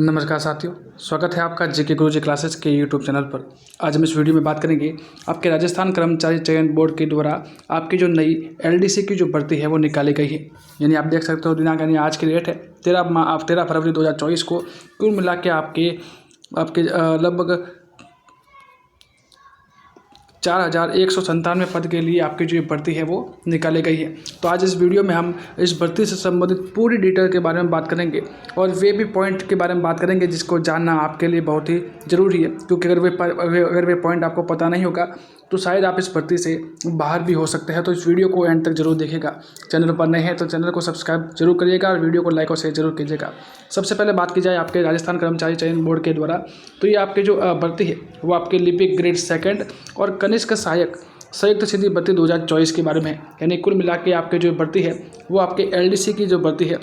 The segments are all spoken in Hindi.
नमस्कार साथियों, स्वागत है आपका जीके गुरुजी क्लासेस के यूट्यूब चैनल पर। आज हम इस वीडियो में बात करेंगे आपके राजस्थान कर्मचारी चयन बोर्ड के द्वारा आपकी जो नई एलडीसी की जो भर्ती है वो निकाली गई है। यानी आप देख सकते हो दिनांक यानी आज की डेट है 13 फरवरी 2024 को कुल मिला के आपके लगभग 4197 पद के लिए आपकी जो भर्ती है वो निकाली गई है। तो आज इस वीडियो में हम इस भर्ती से संबंधित पूरी डिटेल के बारे में बात करेंगे और वे भी पॉइंट के बारे में बात करेंगे जिसको जानना आपके लिए बहुत ही ज़रूरी है, क्योंकि अगर वे पॉइंट आपको पता नहीं होगा तो शायद आप इस भर्ती से बाहर भी हो सकते हैं। तो इस वीडियो को एंड तक जरूर देखिएगा। चैनल पर नए हैं तो चैनल को सब्सक्राइब जरूर करिएगा और वीडियो को लाइक और शेयर जरूर कीजिएगा। सबसे पहले बात की जाए आपके राजस्थान कर्मचारी चयन बोर्ड के द्वारा, तो ये आपकी जो भर्ती है वो आपके लिपिक ग्रेड 2 और कनिष्ठ सहायक संयुक्त सीधी भर्ती 2024 के बारे में है। यानी कुल मिला के आपके जो भर्ती है वो आपके एलडीसी की जो भर्ती है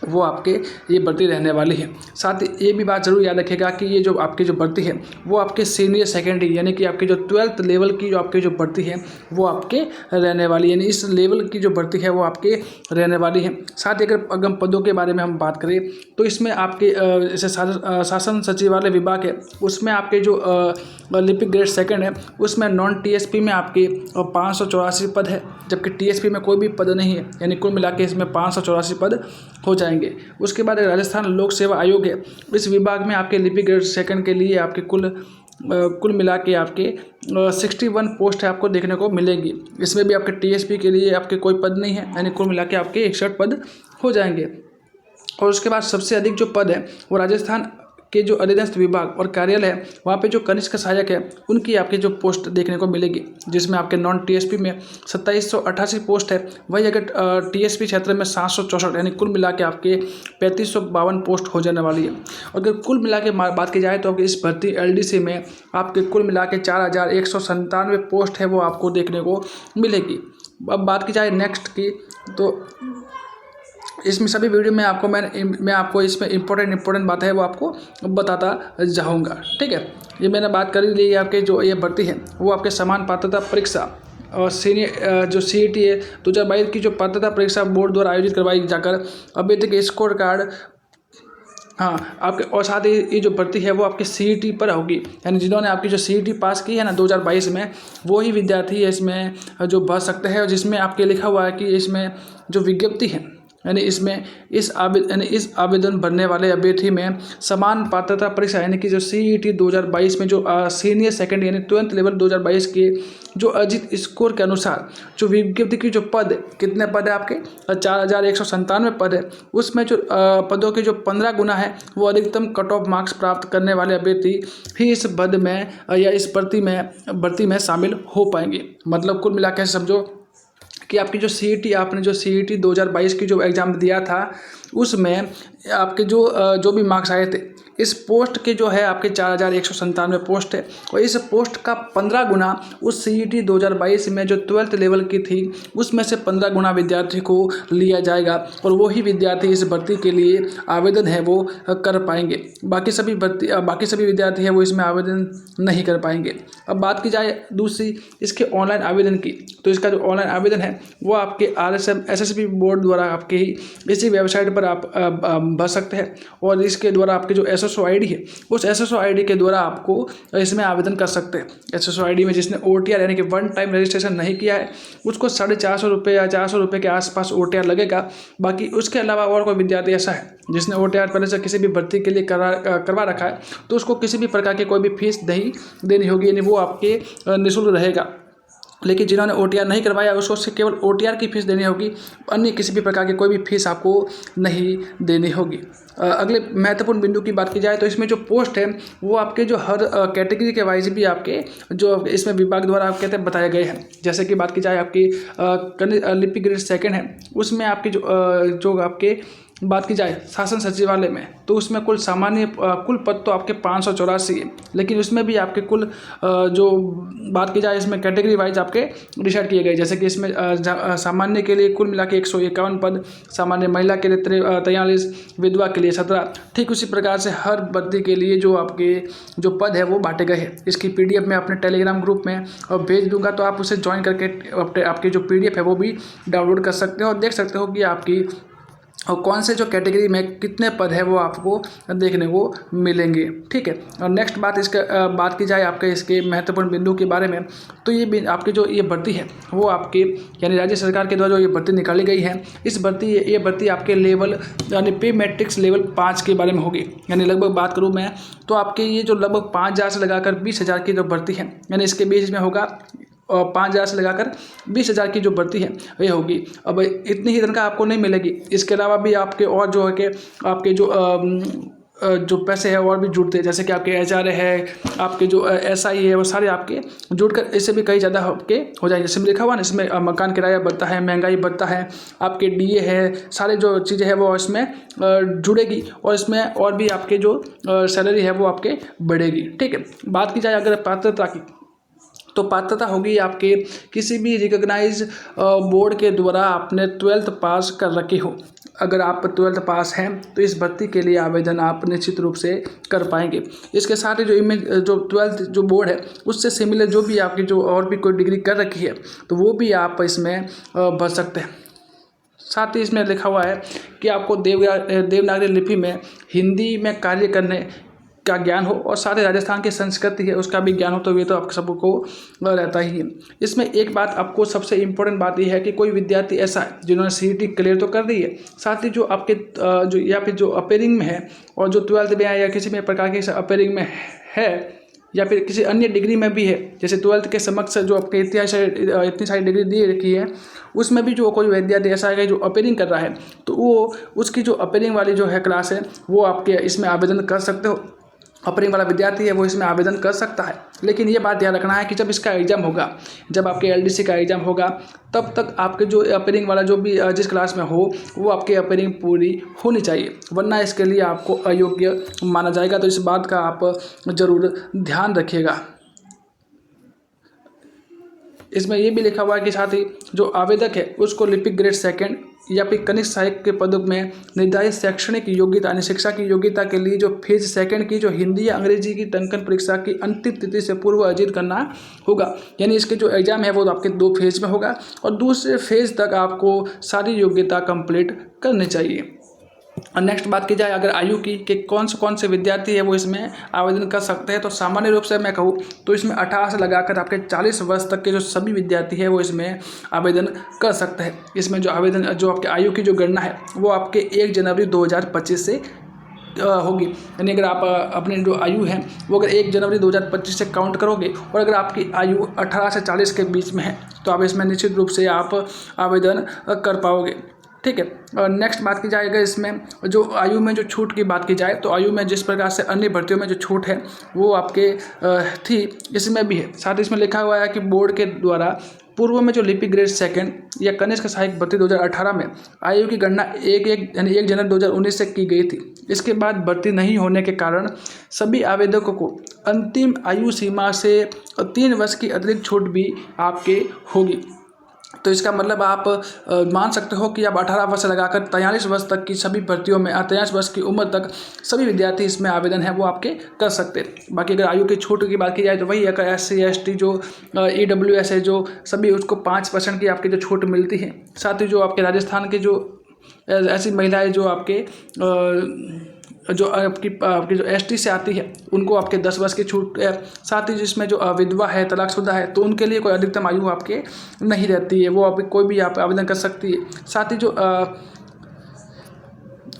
वो आपके ये भर्ती रहने वाली है। साथ ही ये भी बात जरूर याद रखिएगा कि ये जो आपकी जो भर्ती है वो आपके सीनियर सेकेंडरी यानी कि आपकी जो 12th लेवल की जो आपकी जो भर्ती है वो आपके रहने वाली है। यानी इस लेवल की जो भर्ती है वो आपके रहने वाली है। साथ ही अगर पदों के बारे में हम बात करें तो इसमें आपके जैसे शासन सचिवालय विभाग है उसमें आपके जो लिपिक ग्रेड 2 है उसमें नॉन टीएसपी में आपके 584 पद है, जबकि टीएसपी में कोई भी पद नहीं है। यानी कुल मिला के इसमें 584 पद हो जाएंगे। उसके बाद राजस्थान लोक सेवा आयोग है, इस विभाग में आपके लिपिक ग्रेड 2 के लिए आपके कुल मिला के आपके 61 पोस्ट है आपको देखने को मिलेगी। इसमें भी आपके टीएसपी के लिए आपके कोई पद नहीं है, यानी कुल मिला के आपके 61 पद हो जाएंगे। और उसके बाद सबसे अधिक जो पद है वो राजस्थान के जो अधीनस्थ विभाग और कार्यालय है वहाँ पे जो कनिष्ठ सहायक है उनकी आपकी जो पोस्ट देखने को मिलेगी, जिसमें आपके नॉन टीएसपी में 2788 पोस्ट है। वही अगर टीएसपी क्षेत्र में 764, यानी कुल मिला के आपके 3552 पोस्ट हो जाने वाली है। और अगर कुल मिला के बात की जाए तो आपकी इस भर्ती एलडीसी में आपके कुल मिला के 4197 पोस्ट है वो आपको देखने को मिलेगी। अब बात की जाए नेक्स्ट की, तो इसमें सभी वीडियो में आपको मैं आपको इसमें इम्पोर्टेंट बात है वो आपको बताता जाऊंगा। ठीक है, ये मैंने बात कर ली। आपके जो ये भर्ती है वो आपके समान पात्रता परीक्षा और सीनियर जो सीईटी है 2022 की जो पात्रता परीक्षा बोर्ड द्वारा आयोजित करवाई जाकर अभी तक स्कोर कार्ड आपके, और साथ ही ये जो भर्ती है वो आपके सीईटी पर होगी। यानी जिन्होंने आपकी जो सीईटी पास की है ना 2022 में, वो ही विद्यार्थी है इसमें जो भर सकते हैं। और जिसमें आपके लिखा हुआ है कि इसमें जो विज्ञप्ति है यानी इसमें इस आवेदन भरने वाले अभ्यर्थी में समान पात्रता परीक्षा यानी कि जो सीईटी 2022 में जो सीनियर सेकेंड यानी 12th लेवल 2022 के जो अर्जित स्कोर के अनुसार जो विज्ञप्ति की जो पद कितने पद है आपके 4197 पद है, उसमें जो पदों के जो 15 गुना है वो अधिकतम कट ऑफ मार्क्स प्राप्त करने वाले अभ्यर्थी ही इस पद में या इस भर्ती में शामिल हो पाएंगे। मतलब कुल मिला के समझो कि आपकी जो आपने जो सीईटी 2022 की जो एग्ज़ाम दिया था उसमें आपके जो भी मार्क्स आए थे इस पोस्ट के जो है आपके 4197 पोस्ट है, और इस पोस्ट का 15 गुना उस सीईटी 2022 में जो 12th लेवल की थी उसमें से 15 गुना विद्यार्थी को लिया जाएगा और वही विद्यार्थी इस भर्ती के लिए आवेदन है वो कर पाएंगे। बाकी सभी विद्यार्थी है वो इसमें आवेदन नहीं कर पाएंगे। अब बात की जाए दूसरी इसके ऑनलाइन आवेदन की, तो इसका जो ऑनलाइन आवेदन है वो आपके RSM SSB बोर्ड द्वारा आपके ही इसी वेबसाइट पर आप भर सकते हैं। और इसके द्वारा आपके जो SSO ID है उस SSO ID के द्वारा आपको इसमें आवेदन कर सकते हैं। SSO ID में जिसने OTR यानी कि 1 टाइम रजिस्ट्रेशन नहीं किया है उसको 450 रुपये या 400 रुपये के आसपास OTR लगेगा। बाकी उसके अलावा और कोई विद्यार्थी ऐसा है जिसने OTR पहले से किसी भी भर्ती के लिए करवा रखा है तो उसको किसी भी प्रकार की कोई भी फीस नहीं देनी होगी, यानी वो आपके निःशुल्क रहेगा। लेकिन जिन्होंने OTR नहीं करवाया उसको सिर्फ केवल OTR की फ़ीस देनी होगी, अन्य किसी भी प्रकार की कोई भी फीस आपको नहीं देनी होगी। अगले महत्वपूर्ण बिंदु की बात की जाए तो इसमें जो पोस्ट है वो आपके जो हर कैटेगरी के वाइज भी आपके जो इसमें विभाग द्वारा आप कहते हैं बताए गए हैं। जैसे कि बात की जाए आपकी लिपिक ग्रेड 2 है उसमें आपकी जो आपके बात की जाए शासन सचिवालय में तो उसमें कुल पद तो आपके 584 है, लेकिन उसमें भी आपके कुल जो बात की जाए इसमें कैटेगरी वाइज आपके डिसाइड किए गए। जैसे कि इसमें सामान्य के लिए कुल मिला के 151 पद, सामान्य महिला के लिए 43, विधवा के लिए 17। ठीक उसी प्रकार से हर भर्ती के लिए जो आपके जो पद है वो बांटे गए हैं। इसकी PDF मैं अपने टेलीग्राम ग्रुप में भेज दूंगा, तो आप उसे ज्वाइन करके आपकी जो PDF है वो भी डाउनलोड कर सकते हो और देख सकते हो कि आपकी और कौन से जो कैटेगरी में कितने पद है वो आपको देखने को मिलेंगे। ठीक है, और नेक्स्ट बात की जाए आपके इसके महत्वपूर्ण बिंदु के बारे में, तो ये आपकी जो ये भर्ती है वो आपके यानी राज्य सरकार के द्वारा जो ये भर्ती निकाली गई है, ये भर्ती आपके लेवल यानी पे मैट्रिक्स लेवल 5 के बारे में होगी। यानी लगभग बात करूँ मैं तो आपके ये जो लगभग 5,000 से लगाकर 20,000 की जो भर्ती है, यानी इसके बीच में होगा, और 5,000 से लगाकर 20,000 की जो भर्ती है ये होगी। अब इतनी ही तनख्वाह आपको नहीं मिलेगी, इसके अलावा भी आपके और जो है कि आपके जो पैसे हैं और भी जुड़ते हैं, जैसे कि आपके एचआर है, आपके जो एसआई है, वो सारे आपके जुड़कर इससे भी कई ज़्यादा आपके हो जाएंगे। इसमें लिखा हुआ ना, इसमें मकान किराया बढ़ता है, महंगाई बढ़ता है, आपके डीए है, सारे जो चीज़ें हैं वो इसमें जुड़ेगी, और इसमें और भी आपके जो सैलरी है वो आपके बढ़ेगी। ठीक है, बात की जाए अगर पात्रता की, तो पात्रता होगी आपके किसी भी रिकॉग्नाइज बोर्ड के द्वारा आपने 12th पास कर रखी हो। अगर आप 12th पास हैं तो इस भर्ती के लिए आवेदन आप निश्चित रूप से कर पाएंगे। इसके साथ ही जो 12th जो बोर्ड है उससे सिमिलर जो भी आपकी जो और भी कोई डिग्री कर रखी है तो वो भी आप इसमें भर सकते हैं। साथ ही इसमें लिखा हुआ है कि आपको देवनागरी लिपि में हिंदी में कार्य करने का ज्ञान हो, और साथ ही राजस्थान की संस्कृति है उसका भी ज्ञान हो, तो ये तो आप सबको रहता ही है। इसमें एक बात आपको सबसे इम्पोर्टेंट बात यह है कि कोई विद्यार्थी ऐसा है जिन्होंने सीईटी क्लियर तो कर दी है, साथ ही जो आपके जो या फिर जो अपेयरिंग में है और जो 12th में है या किसी भी प्रकार के अपेयरिंग में है या फिर किसी अन्य डिग्री में भी है, जैसे 12th के समक्ष जो आपके इतनी सारी डिग्री दी रखी है उसमें भी जो कोई विद्यार्थी ऐसा है जो अपेयरिंग कर रहा है तो वो उसकी जो अपेयरिंग वाली जो है क्लास है वो आपके इसमें आवेदन कर सकते हो। अपेयरिंग वाला विद्यार्थी है वो इसमें आवेदन कर सकता है, लेकिन ये बात ध्यान रखना है कि जब इसका एग्ज़ाम होगा, जब आपके एलडीसी का एग्ज़ाम होगा तब तक आपके जो अपेयरिंग वाला जो भी जिस क्लास में हो वो आपकी अपेयरिंग पूरी होनी चाहिए, वरना इसके लिए आपको अयोग्य माना जाएगा। तो इस बात का आप ज़रूर ध्यान रखिएगा। इसमें यह भी लिखा हुआ है कि साथ ही जो आवेदक है उसको लिपिक ग्रेड 2 या फिर कनिष्ठ सहायक के पदों में निर्धारित शैक्षणिक योग्यता यानी शिक्षा की योग्यता के लिए जो फेज 2 की जो हिंदी या अंग्रेजी की टंकन परीक्षा की अंतिम तिथि से पूर्व अर्जित करना होगा। यानी इसके जो एग्जाम है वो आपके 2 फेज में होगा और दूसरे फेज तक आपको सारी योग्यता कंप्लीट करनी चाहिए। और नेक्स्ट बात की जाए अगर आयु की कि कौन से विद्यार्थी है वो इसमें आवेदन कर सकते हैं, तो सामान्य रूप से मैं कहूँ तो इसमें 18 से लगाकर आपके 40 वर्ष तक के जो सभी विद्यार्थी है वो इसमें आवेदन कर सकते हैं। इसमें जो आपके आयु की जो गणना है वो आपके 1 जनवरी 2025 से होगी। यानी अगर आप अपने जो आयु है वो अगर 1 जनवरी 2025 से काउंट करोगे और अगर आपकी आयु 18 से 40 के बीच में है तो आप इसमें निश्चित रूप से आप आवेदन कर पाओगे। ठीक है, और नेक्स्ट बात की जाएगा इसमें जो आयु में जो छूट की बात की जाए तो आयु में जिस प्रकार से अन्य भर्तियों में जो छूट है वो आपके थी इसमें भी है। साथ ही इसमें लिखा हुआ है कि बोर्ड के द्वारा पूर्व में जो लिपिक ग्रेड 2 या कनिष्ठ सहायक भर्ती 2018 में आयु की गणना 1 जनवरी 2019 से की गई थी। इसके बाद भर्ती नहीं होने के कारण सभी आवेदकों को अंतिम आयु सीमा से 3 वर्ष की अतिरिक्त छूट भी आपके होगी। तो इसका मतलब आप मान सकते हो कि आप 18 वर्ष लगाकर 43 वर्ष तक की सभी भर्तियों में 43 वर्ष की उम्र तक सभी विद्यार्थी इसमें आवेदन है वो आपके कर सकते हैं। बाकी अगर आयु की छूट की बात की जाए तो वही अगर SC ST जो EWS है जो सभी उसको 5% की आपकी जो छूट मिलती है। साथ ही जो आपके राजस्थान के जो ऐसी महिलाएं जो आपके जो आपकी जो ST से आती है उनको आपके 10 वर्ष की छूट है। साथ ही जिसमें जो विधवा है तलाकशुदा है तो उनके लिए कोई अधिकतम आयु आपके नहीं रहती है, वो आप कोई भी आप आवेदन कर सकती है। साथ ही जो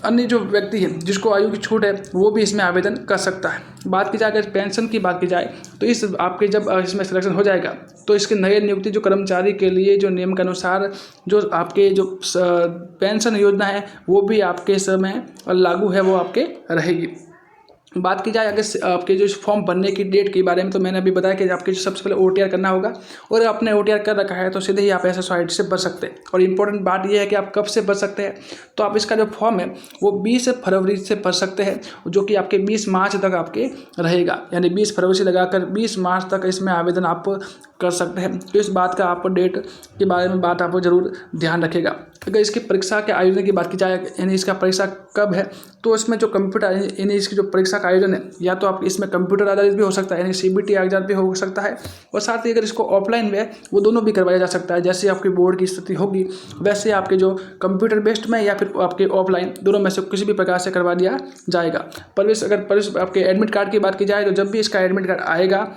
अन्य जो व्यक्ति है जिसको आयु की छूट है वो भी इसमें आवेदन कर सकता है। बात की जाए अगर पेंशन की बात की जाए तो इस आपके जब इसमें सिलेक्शन हो जाएगा तो इसके नए नियुक्ति जो कर्मचारी के लिए जो नियम के अनुसार जो आपके जो पेंशन योजना है वो भी आपके समय लागू है वो आपके रहेगी। बात की जाए अगर आपके जो फॉर्म भरने की डेट के बारे में तो मैंने अभी बताया कि आपके जो सबसे पहले OTR करना होगा और आपने OTR कर रखा है तो सीधे ही आप SSID से भर सकते हैं। और इम्पोर्टेंट बात यह है कि आप कब से भर सकते हैं, तो आप इसका जो फॉर्म है वो 20 फरवरी से भर सकते हैं जो कि आपके 20 मार्च तक आपके रहेगा। यानी 20 फरवरी से लगाकर 20 मार्च तक इसमें आवेदन आप कर सकते हैं। तो इस बात का आप डेट के बारे में बात आप जरूर ध्यान रखेगा। अगर इसकी परीक्षा के आयोजन की बात की जाए, यानी इसका परीक्षा कब है, तो इसमें जो कंप्यूटर यानी इसकी जो परीक्षा का आयोजन है, या तो आप इसमें कंप्यूटर आधारित भी हो सकता है, यानी CBT आधारित भी हो सकता है, और साथ ही अगर इसको ऑफलाइन में वो दोनों भी करवाया जा सकता है। जैसे आपकी बोर्ड की स्थिति होगी वैसे आपके जो कंप्यूटर बेस्ड में या फिर आपके ऑफलाइन, दोनों में से किसी भी प्रकार से करवा दिया जाएगा। अगर आपके एडमिट कार्ड की बात की जाए, तो जब भी इसका एडमिट कार्ड आएगा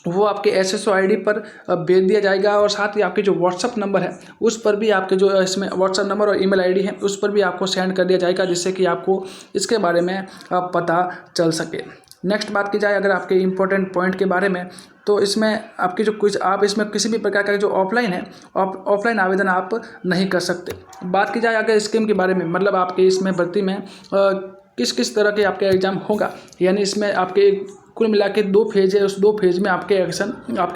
वो आपके SSO ID पर भेज दिया जाएगा, और साथ ही आपके जो व्हाट्सअप नंबर है उस पर भी आपके जो इसमें व्हाट्सअप नंबर और ईमेल ID है उस पर भी आपको सेंड कर दिया जाएगा, जिससे कि आपको इसके बारे में पता चल सके। नेक्स्ट बात की जाए अगर आपके इम्पोर्टेंट पॉइंट के बारे में, तो इसमें आपकी जो कुछ आप इसमें किसी भी प्रकार का जो ऑफलाइन है, ऑफलाइन आवेदन आप नहीं कर सकते। बात की जाए अगर स्कीम के बारे में, मतलब आपके इसमें भर्ती में किस किस तरह के आपके एग्ज़ाम होगा, यानी इसमें आपके कुल मिला के 2 फेज है, उस 2 फेज में आपके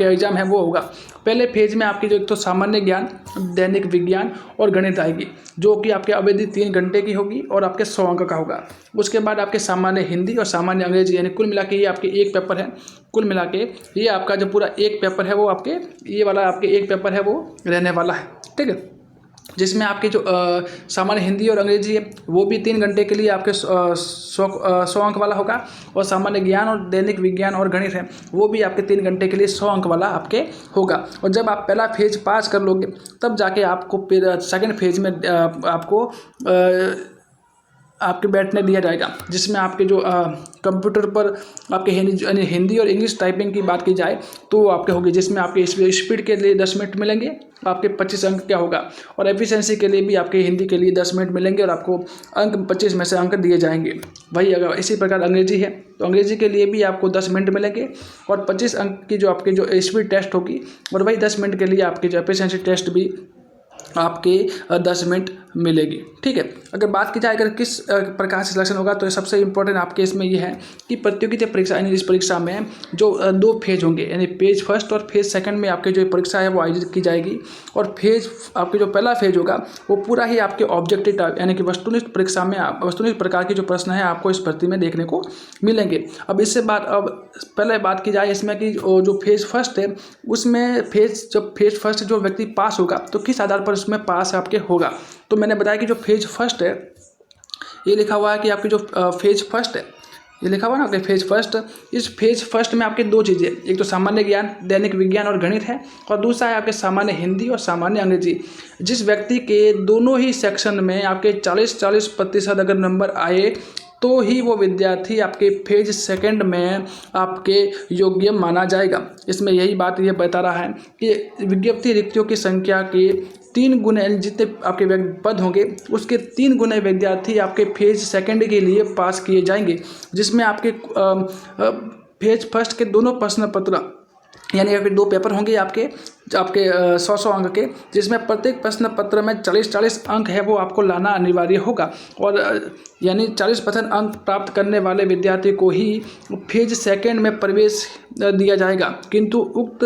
एग्ज़ाम है वो होगा। पहले फेज में आपकी जो एक तो सामान्य ज्ञान, दैनिक विज्ञान और गणित आएगी, जो कि आपके अवधि 3 घंटे की होगी और आपके 100 अंक का होगा। उसके बाद आपके सामान्य हिंदी और सामान्य अंग्रेजी, यानी कुल मिला के ये आपके एक पेपर है। कुल मिला के ये आपका जो पूरा एक पेपर है वो आपके ये वाला आपके एक पेपर है वो रहने वाला है, ठीक है। जिसमें आपके जो सामान्य हिंदी और अंग्रेजी है वो भी 3 घंटे के लिए आपके 100 अंक वाला होगा, और सामान्य ज्ञान और दैनिक विज्ञान और गणित है वो भी आपके 3 घंटे के लिए 100 अंक वाला आपके होगा। और जब आप पहला फेज पास कर लोगे तब जाके आपको फिर सेकंड फेज में आपके बैठने दिया जाएगा, जिसमें आपके जो कंप्यूटर पर आपके हिंदी और इंग्लिश टाइपिंग की बात की जाए तो वो आपके होगी, जिसमें आपके स्पीड के लिए 10 मिनट मिलेंगे, आपके 25 अंक क्या होगा, और एफिशिएंसी के लिए भी आपके हिंदी के लिए 10 मिनट मिलेंगे और आपको अंक 25 में से अंक दिए जाएंगे। वही अगर इसी प्रकार अंग्रेजी है तो अंग्रेजी के लिए भी आपको 10 मिनट मिलेंगे और 25 अंक की जो आपकी जो स्पीड टेस्ट होगी, और वही 10 मिनट के लिए आपकी जो एफिशिएंसी टेस्ट भी आपके 10 मिनट मिलेगी, ठीक है। अगर बात की जाए अगर किस प्रकार से सिलेक्शन होगा, तो सबसे इम्पोर्टेंट आपके इसमें ये है कि प्रतियोगिता परीक्षा, यानी इस परीक्षा में जो 2 फेज होंगे, यानी फेज फर्स्ट और फेज सेकंड में आपके जो परीक्षा है वो आयोजित की जाएगी। और फेज आपके जो पहला फेज होगा वो पूरा ही आपके ऑब्जेक्टिव टाइप, यानी कि वस्तुनिष्ठ परीक्षा में वस्तुनिष्ठ प्रकार के जो प्रश्न है आपको इस भर्ती में देखने को मिलेंगे। अब पहले बात की जाए इसमें कि जो फेज फर्स्ट है उसमें फेज फर्स्ट जो व्यक्ति पास होगा तो किस आधार पर उसमें पास आपके होगा। तो मैंने बताया कि जो फेज फर्स्ट है ये लिखा हुआ है कि आपकी जो फेज फर्स्ट है, ये लिखा हुआ ना आपके फेज फर्स्ट, इस फेज फर्स्ट में आपके 2 चीज़ें, एक तो सामान्य ज्ञान, दैनिक विज्ञान और गणित है, और दूसरा है आपके सामान्य हिंदी और सामान्य अंग्रेजी। जिस व्यक्ति के दोनों ही सेक्शन में आपके 40% अगर नंबर आए तो ही वो विद्यार्थी आपके फेज सेकंड में आपके योग्य माना जाएगा। इसमें यही बात ये बता रहा है कि विज्ञप्ति रिक्तियों की संख्या के 3 गुने, जितने आपके पद होंगे उसके 3 गुने विद्यार्थी आपके फेज सेकंड के लिए पास किए जाएंगे, जिसमें आपके फेज फर्स्ट के दोनों प्रश्न पत्र, यानी आपके 2 पेपर होंगे आपके 100 अंक के, जिसमें प्रत्येक प्रश्न पत्र में 40 अंक है वो आपको लाना अनिवार्य होगा, और यानी 40% अंक प्राप्त करने वाले विद्यार्थी को ही फेज सेकंड में प्रवेश दिया जाएगा। किंतु उक्त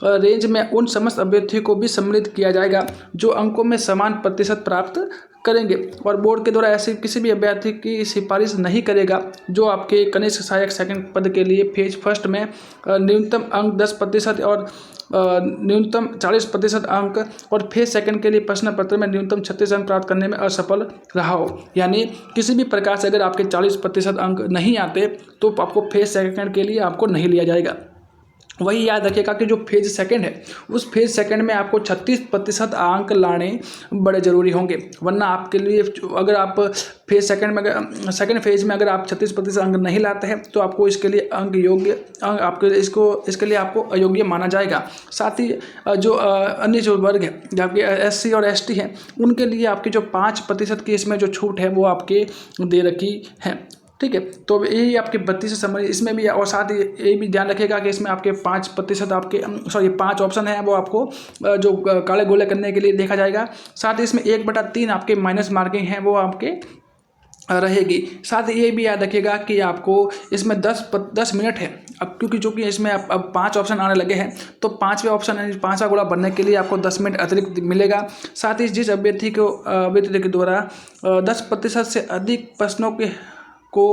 रेंज में उन समस्त अभ्यर्थियों को भी सम्मिलित किया जाएगा जो अंकों में समान प्रतिशत प्राप्त करेंगे, और बोर्ड के द्वारा ऐसे किसी भी अभ्यर्थी की सिफारिश नहीं करेगा जो आपके कनिष्ठ सहायक सेकंड पद के लिए फेज फर्स्ट में न्यूनतम अंक 10% और न्यूनतम 40% अंक और फेज सेकंड के लिए प्रश्न पत्र में न्यूनतम 36 अंक प्राप्त करने में असफल रहा हो। यानी किसी भी प्रकार से अगर आपके 40% अंक नहीं आते तो आपको फेज सेकंड के लिए आपको नहीं लिया जाएगा। वही याद रखिएगा कि जो फेज सेकंड है उस फेज सेकंड में आपको 36% अंक लाने बड़े ज़रूरी होंगे, वरना आपके लिए अगर आप फेज सेकंड में सेकंड फेज में अगर आप 36% अंक नहीं लाते हैं तो आपको इसके लिए इसके लिए आपको अयोग्य माना जाएगा। साथ ही जो अन्य जो वर्ग है जबकि SC और ST हैं उनके लिए आपकी जो 5% की इसमें जो छूट है वो आपके दे रखी है, ठीक है। तो यही आपके 32 से समझ इसमें भी, और साथ ही ये भी ध्यान रखिएगा कि इसमें आपके 5% आपके 5 ऑप्शन है वो आपको जो काले गोले करने के लिए देखा जाएगा। साथ ही इसमें 1/3 आपके माइनस मार्किंग है वो आपके रहेगी। साथ ही ये भी याद रखिएगा कि आपको इसमें 10 मिनट है, अब क्योंकि जो कि इसमें अब 5 ऑप्शन आने लगे हैं तो 5वें ऑप्शन यानी 5वां गोला भरने के लिए आपको 10 मिनट अतिरिक्त मिलेगा। साथ ही जिस अभ्यर्थी के द्वारा 10% से अधिक प्रश्नों के को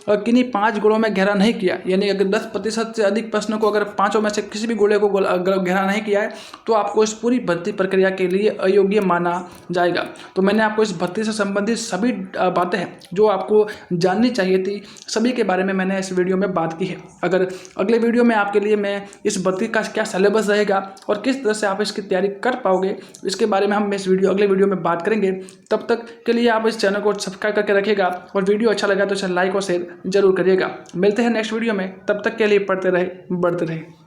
किन्हीं 5 गुणों में गहरा नहीं किया, यानी अगर 10% से अधिक प्रश्नों को अगर 5 में से किसी भी गुणे को गहरा नहीं किया है तो आपको इस पूरी भर्ती प्रक्रिया के लिए अयोग्य माना जाएगा। तो मैंने आपको इस भर्ती से संबंधित सभी बातें हैं जो आपको जाननी चाहिए थी, सभी के बारे में मैंने इस वीडियो में बात की है। अगर अगले वीडियो में आपके लिए मैं इस भर्ती का क्या सिलेबस रहेगा और किस तरह से आप इसकी तैयारी कर पाओगे, इसके बारे में हम अगले वीडियो में बात करेंगे। तब तक के लिए आप इस चैनल को सब्सक्राइब करके रखिएगा और वीडियो अच्छा लगा तो इसे लाइक और शेयर जरूर करिएगा। मिलते हैं नेक्स्ट वीडियो में, तब तक के लिए पढ़ते रहे, बढ़ते रहे।